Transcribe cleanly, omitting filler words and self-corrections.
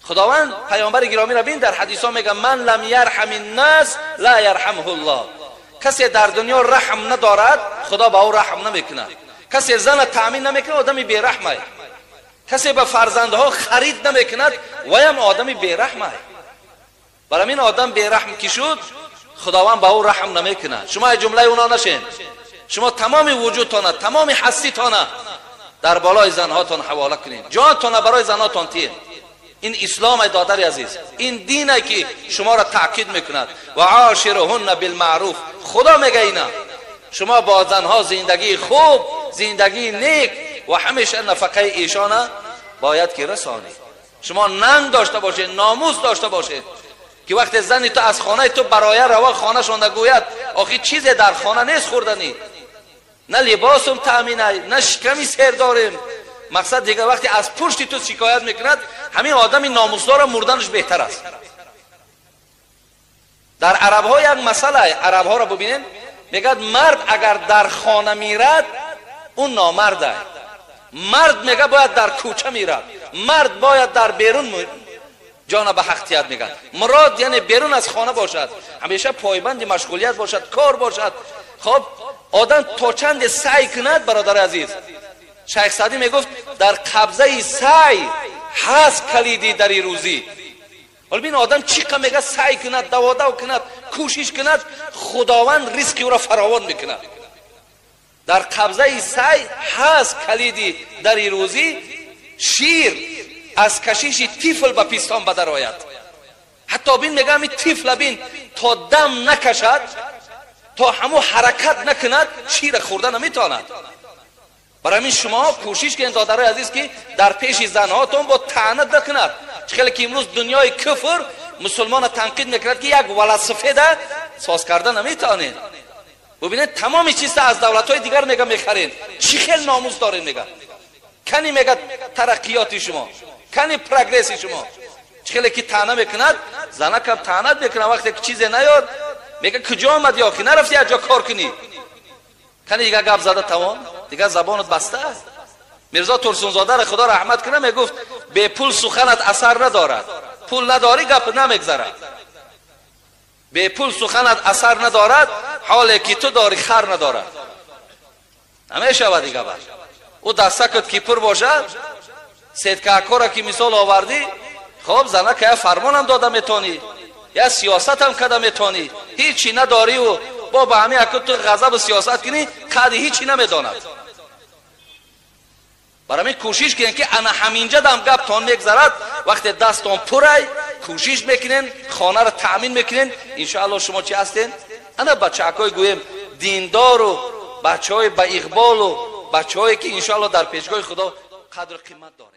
خداوند پیامبر گرامی را ببین در حدیث ها میگه من لم یرحم الناس لا یرحمه الله. کسی در دنیا رحم ندارد خدا با او رحم نمیکنه. کسی زن تامین نمیکنه آدمی بیرحمه. کسی به فرزندها خرید نمیکند و هم آدمی بیرحمه. برای این آدم بیرحم کی شد خداوند با او رحم نمیکنه. شما جمله اونا نشین. شما تمام وجودتان تمام هستیتان در بالای زنهاتان حواله کنید. جانتان برای زنهاتان تیر. این اسلام ای دادر عزیز، این دینه که شما را تاکید میکند و عاشرهن بالمعروف. خدا میگه اینا شما با زنها زندگی خوب، زندگی نیک و همیشه نفقه ایشان باید که رسانید. شما ننگ داشته باشید، ناموس داشته باشید که وقتی زنی تو از خانه تو برای روا خانه شون نگوید آخه چیزی در خانه نیست خوردنی، نه لباسم تامینه نه شکمی سر داریم. مقصد دیگه وقتی از پشت تو شکایت میکند همین آدم ناموسدار مردنش بهتر است. در عرب ها یک مسئله، عرب ها را ببینید میگد مرد اگر در خانه میرد اون نامرده. مرد میگه باید در کوچه میرد، مرد باید در بیرون جان به حقیقت میگن. مراد یعنی بیرون از خانه باشد، همیشه پایبند مشغولیت باشد، کار باشد. خب آدم تا چند سعی کند برادر عزیز، شیخ سعدی میگفت در قبضه سعی هست کلیدی در روزی. ولی ببین آدم چقدر میگه سعی کند، دوادو کند، کوشش کند، خداوند ریسک او را فراوان میکند. در قبضه سعی هست کلیدی در روزی. شیر از کشیش طفل به پیستان بدر آید. حتی بین میگم این طفل بین تا دم نکشد، تا همو حرکت نکند، شیر خورده نمیتواند. برای همین شما کوشش کنید دادرای عزیز که در پیش زنهاتون با طعنه نکند. خیلی که امروز دنیای کفر مسلمان تنقید میکند که یک ولد سفید ساز کرده نمیتونید. ببینید تمام چیز از دولت‌های دیگر میگه میخرین. چی خیلی ناموس دارین میگه. کنی میگه ترقیات شما، کنی پروگرس شما. خیلی که طعنه میکند، زنه کم طعنه میکنه وقتی که چیزی نیاد میگه کجا آمدی آخی نرفتی از جا کار کنی. کنی دیگه گپ زده تمام، دیگه زبانت بسته است. میرزا ترسونزاده را خدا رحمت کنه میگفت به پول سخنت اثر ندارد، پول نداری گپ نمیگذره. به پول سخنت اثر ندارد حالی که تو داری خر ندارد. همیشه و دیگه باش او دستکت کی پر باشد. سید کاکورا که مثال آوردی، خب زنه که فرمان هم داده میتونی یا سیاست هم کده میتونی، هیچی نداری و با همین اکت تو غضب سیاست کنی کدی هیچی نمیداند. برای من کوشش کنین که انا همینجا دم گپ تان میگذرد. وقتی دستان پره کوشش میکنین خانه را تامین میکنین، انشاءالله شما چی هستین؟ انا بچه‌های گویم دیندار و بچه‌های با اقبال و بچه‌هایی که انشاءالله در پیشگاه خدا قدر و قیمت داره.